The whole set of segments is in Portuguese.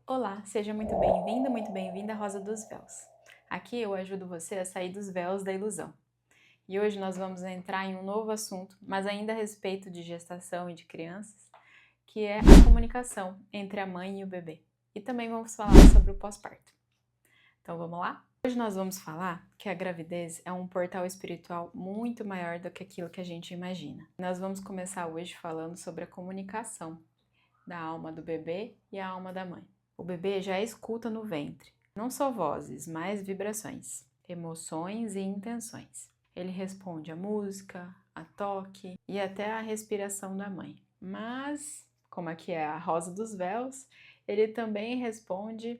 Olá, seja muito bem-vindo, muito bem-vinda à Rosa dos Véus. Aqui eu ajudo você a sair dos véus da ilusão. E hoje nós vamos entrar em um novo assunto, mas ainda a respeito de gestação e de crianças, que é a comunicação entre a mãe e o bebê. E também vamos falar sobre o pós-parto. Então vamos lá? Hoje nós vamos falar que a gravidez é um portal espiritual muito maior do que aquilo que a gente imagina. Nós vamos começar hoje falando sobre a comunicação da alma do bebê e a alma da mãe. O bebê já escuta no ventre, não só vozes, mas vibrações, emoções e intenções. Ele responde à música, a toque e até à respiração da mãe. Mas, como aqui é a Rosa dos Véus, ele também responde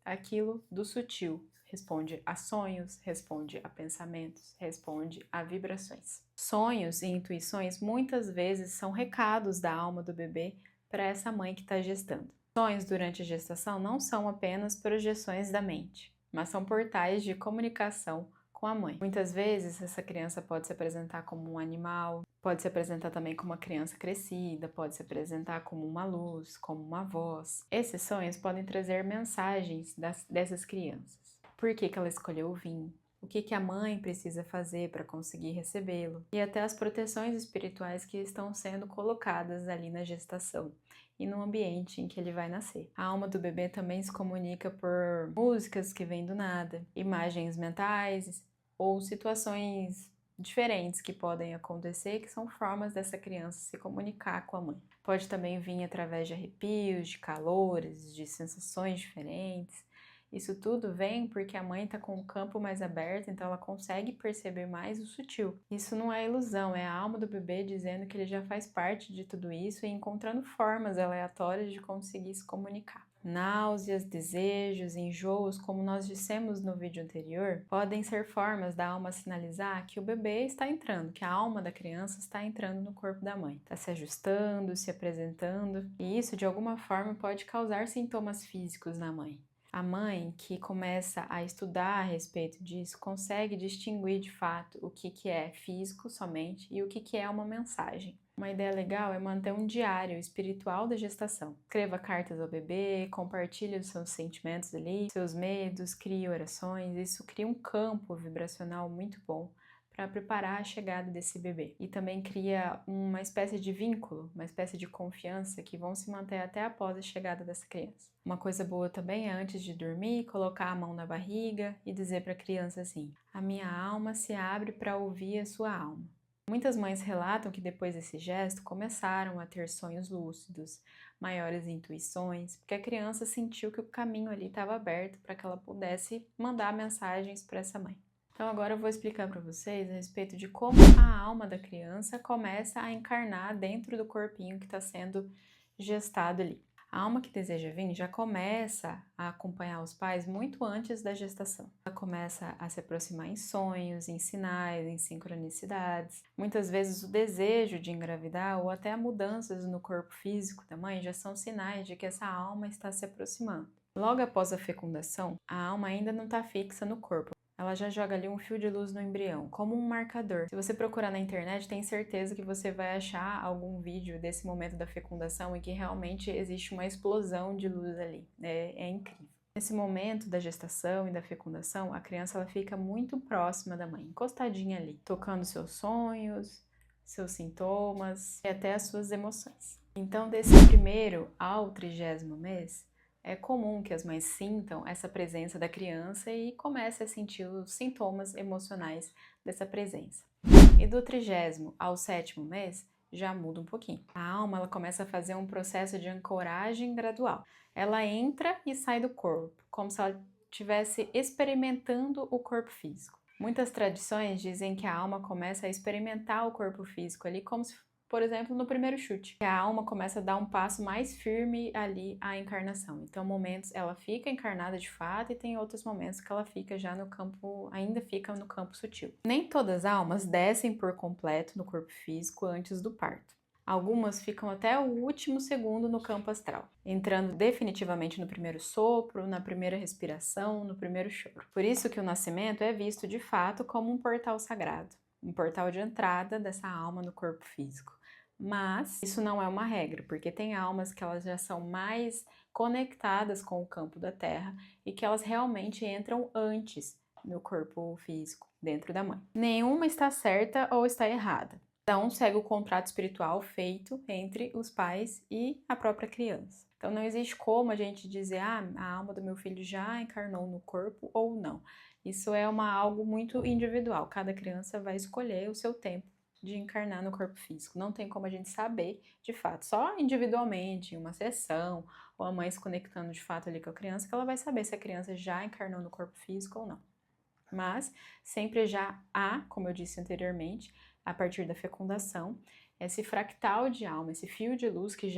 aquilo do sutil. Responde a sonhos, responde a pensamentos, responde a vibrações. Sonhos e intuições muitas vezes são recados da alma do bebê para essa mãe que está gestando. Sonhos durante a gestação não são apenas projeções da mente, mas são portais de comunicação com a mãe. Muitas vezes essa criança pode se apresentar como um animal, pode se apresentar também como uma criança crescida, pode se apresentar como uma luz, como uma voz. Esses sonhos podem trazer mensagens dessas crianças. Por que ela escolheu vir? O que a mãe precisa fazer para conseguir recebê-lo? E até as proteções espirituais que estão sendo colocadas ali na gestação e no ambiente em que ele vai nascer. A alma do bebê também se comunica por músicas que vêm do nada, imagens mentais ou situações diferentes que podem acontecer, que são formas dessa criança se comunicar com a mãe. Pode também vir através de arrepios, de calores, de sensações diferentes. Isso tudo vem porque a mãe está com o campo mais aberto, então ela consegue perceber mais o sutil. Isso não é ilusão, é a alma do bebê dizendo que ele já faz parte de tudo isso e encontrando formas aleatórias de conseguir se comunicar. Náuseas, desejos, enjoos, como nós dissemos no vídeo anterior, podem ser formas da alma sinalizar que o bebê está entrando, que a alma da criança está entrando no corpo da mãe. Está se ajustando, se apresentando, e isso de alguma forma pode causar sintomas físicos na mãe. A mãe que começa a estudar a respeito disso consegue distinguir de fato o que é físico somente e o que é uma mensagem. Uma ideia legal é manter um diário espiritual da gestação. Escreva cartas ao bebê, compartilhe os seus sentimentos ali, seus medos, crie orações. Isso cria um campo vibracional muito bom para preparar a chegada desse bebê. E também cria uma espécie de vínculo, uma espécie de confiança que vão se manter até após a chegada dessa criança. Uma coisa boa também é, antes de dormir, colocar a mão na barriga e dizer para a criança assim: a minha alma se abre para ouvir a sua alma. Muitas mães relatam que depois desse gesto começaram a ter sonhos lúcidos, maiores intuições, porque a criança sentiu que o caminho ali estava aberto para que ela pudesse mandar mensagens para essa mãe. Então agora eu vou explicar para vocês a respeito de como a alma da criança começa a encarnar dentro do corpinho que está sendo gestado ali. A alma que deseja vir já começa a acompanhar os pais muito antes da gestação. Ela começa a se aproximar em sonhos, em sinais, em sincronicidades. Muitas vezes o desejo de engravidar ou até mudanças no corpo físico da mãe já são sinais de que essa alma está se aproximando. Logo após a fecundação, a alma ainda não está fixa no corpo. Ela já joga ali um fio de luz no embrião, como um marcador. Se você procurar na internet, tem certeza que você vai achar algum vídeo desse momento da fecundação em que realmente existe uma explosão de luz ali. É incrível. Nesse momento da gestação e da fecundação, a criança ela fica muito próxima da mãe, encostadinha ali, tocando seus sonhos, seus sintomas e até as suas emoções. Então, desse primeiro ao 30º mês, é comum que as mães sintam essa presença da criança e comecem a sentir os sintomas emocionais dessa presença. E do 30º ao 7º mês já muda um pouquinho. A alma ela começa a fazer um processo de ancoragem gradual. Ela entra e sai do corpo, como se ela estivesse experimentando o corpo físico. Muitas tradições dizem que a alma começa a experimentar o corpo físico ali como se, por exemplo, no primeiro chute, que a alma começa a dar um passo mais firme ali à encarnação. Então, momentos ela fica encarnada de fato e tem outros momentos que ela fica já no campo, ainda fica no campo sutil. Nem todas as almas descem por completo no corpo físico antes do parto. Algumas ficam até o último segundo no campo astral, entrando definitivamente no primeiro sopro, na primeira respiração, no primeiro choro. Por isso que o nascimento é visto de fato como um portal sagrado, um portal de entrada dessa alma no corpo físico. Mas isso não é uma regra, porque tem almas que elas já são mais conectadas com o campo da Terra e que elas realmente entram antes no corpo físico, dentro da mãe. Nenhuma está certa ou está errada. Cada um segue o contrato espiritual feito entre os pais e a própria criança. Então não existe como a gente dizer, a alma do meu filho já encarnou no corpo ou não. Isso é algo muito individual. Cada criança vai escolher o seu tempo de encarnar no corpo físico. Não tem como a gente saber, de fato, só individualmente, em uma sessão, ou a mãe se conectando de fato ali com a criança, que ela vai saber se a criança já encarnou no corpo físico ou não. Mas sempre já há, como eu disse anteriormente, a partir da fecundação, esse fractal de alma, esse fio de luz que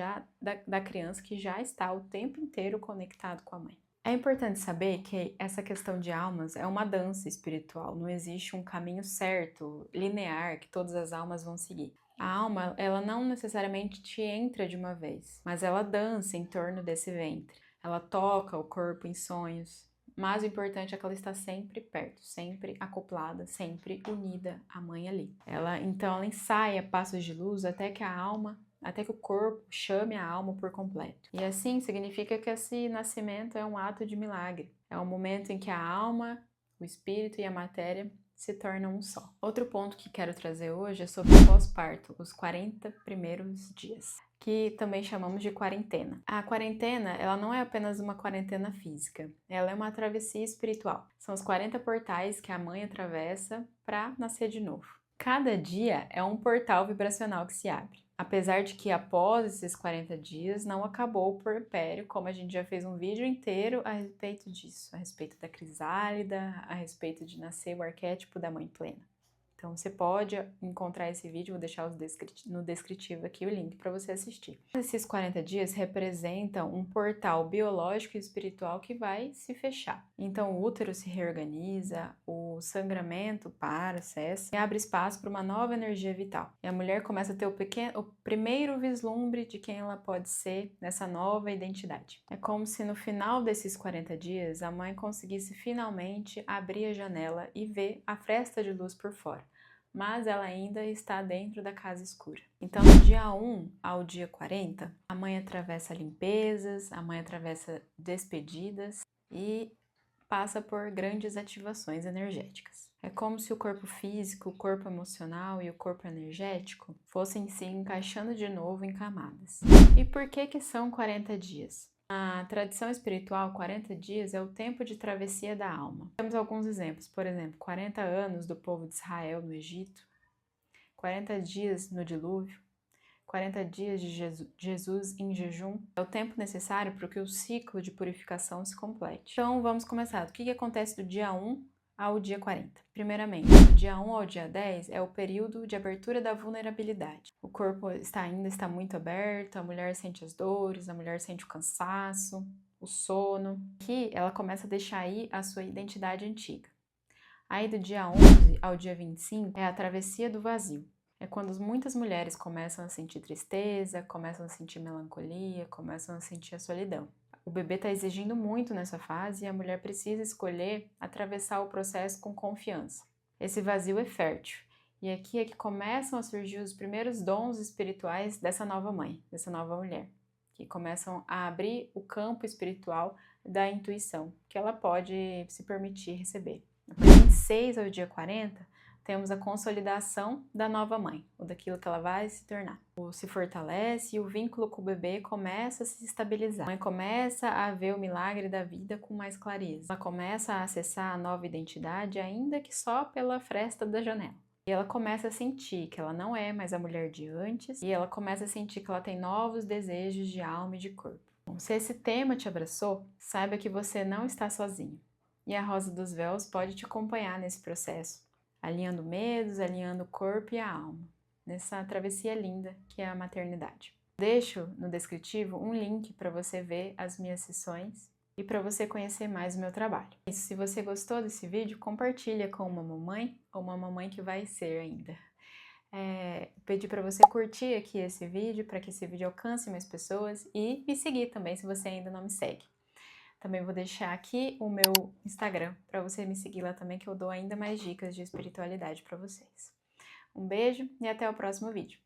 da criança que já está o tempo inteiro conectado com a mãe. É importante saber que essa questão de almas é uma dança espiritual, não existe um caminho certo, linear, que todas as almas vão seguir. A alma, ela não necessariamente te entra de uma vez, mas ela dança em torno desse ventre. Ela toca o corpo em sonhos, mas o importante é que ela está sempre perto, sempre acoplada, sempre unida à mãe ali. Então ela ensaia passos de luz até que o corpo chame a alma por completo. E assim significa que esse nascimento é um ato de milagre. É um momento em que a alma, o espírito e a matéria se tornam um só. Outro ponto que quero trazer hoje é sobre o pós-parto, os 40 primeiros dias, que também chamamos de quarentena. A quarentena, ela não é apenas uma quarentena física, ela é uma travessia espiritual. São os 40 portais que a mãe atravessa para nascer de novo. Cada dia é um portal vibracional que se abre. Apesar de que após esses 40 dias não acabou o puerpério, como a gente já fez um vídeo inteiro a respeito disso, a respeito da crisálida, a respeito de nascer o arquétipo da mãe plena. Então você pode encontrar esse vídeo, vou deixar no descritivo aqui o link para você assistir. Esses 40 dias representam um portal biológico e espiritual que vai se fechar. Então o útero se reorganiza, o sangramento cessa e abre espaço para uma nova energia vital. E a mulher começa a ter o primeiro vislumbre de quem ela pode ser nessa nova identidade. É como se no final desses 40 dias a mãe conseguisse finalmente abrir a janela e ver a fresta de luz por fora. Mas ela ainda está dentro da casa escura. Então, do dia 1 ao dia 40, a mãe atravessa limpezas, a mãe atravessa despedidas e passa por grandes ativações energéticas. É como se o corpo físico, o corpo emocional e o corpo energético fossem se encaixando de novo em camadas. E por que são 40 dias? Na tradição espiritual, 40 dias é o tempo de travessia da alma. Temos alguns exemplos, por exemplo, 40 anos do povo de Israel no Egito, 40 dias no dilúvio, 40 dias de Jesus em jejum. É o tempo necessário para que o ciclo de purificação se complete. Então vamos começar. O que acontece do dia 1 ao dia 40? Primeiramente, do dia 1 ao dia 10 é o período de abertura da vulnerabilidade. O corpo ainda está muito aberto, a mulher sente as dores, a mulher sente o cansaço, o sono. Aqui ela começa a deixar aí a sua identidade antiga. Aí do dia 11 ao dia 25 é a travessia do vazio. É quando muitas mulheres começam a sentir tristeza, começam a sentir melancolia, começam a sentir a solidão. O bebê está exigindo muito nessa fase e a mulher precisa escolher atravessar o processo com confiança. Esse vazio é fértil e aqui é que começam a surgir os primeiros dons espirituais dessa nova mãe, dessa nova mulher, que começam a abrir o campo espiritual da intuição, que ela pode se permitir receber. Do dia 26 ao dia 40, temos a consolidação da nova mãe, ou daquilo que ela vai se tornar. Se fortalece e o vínculo com o bebê começa a se estabilizar. A mãe começa a ver o milagre da vida com mais clareza. Ela começa a acessar a nova identidade, ainda que só pela fresta da janela. E ela começa a sentir que ela não é mais a mulher de antes, e ela começa a sentir que ela tem novos desejos de alma e de corpo. Bom, se esse tema te abraçou, saiba que você não está sozinho. E a Rosa dos Véus pode te acompanhar nesse processo, alinhando medos, alinhando o corpo e a alma, nessa travessia linda que é a maternidade. Deixo no descritivo um link para você ver as minhas sessões e para você conhecer mais o meu trabalho. Se você gostou desse vídeo, compartilha com uma mamãe ou uma mamãe que vai ser ainda. Pedi para você curtir aqui esse vídeo, para que esse vídeo alcance mais pessoas e me seguir também se você ainda não me segue. Também vou deixar aqui o meu Instagram para você me seguir lá também, que eu dou ainda mais dicas de espiritualidade para vocês. Um beijo e até o próximo vídeo.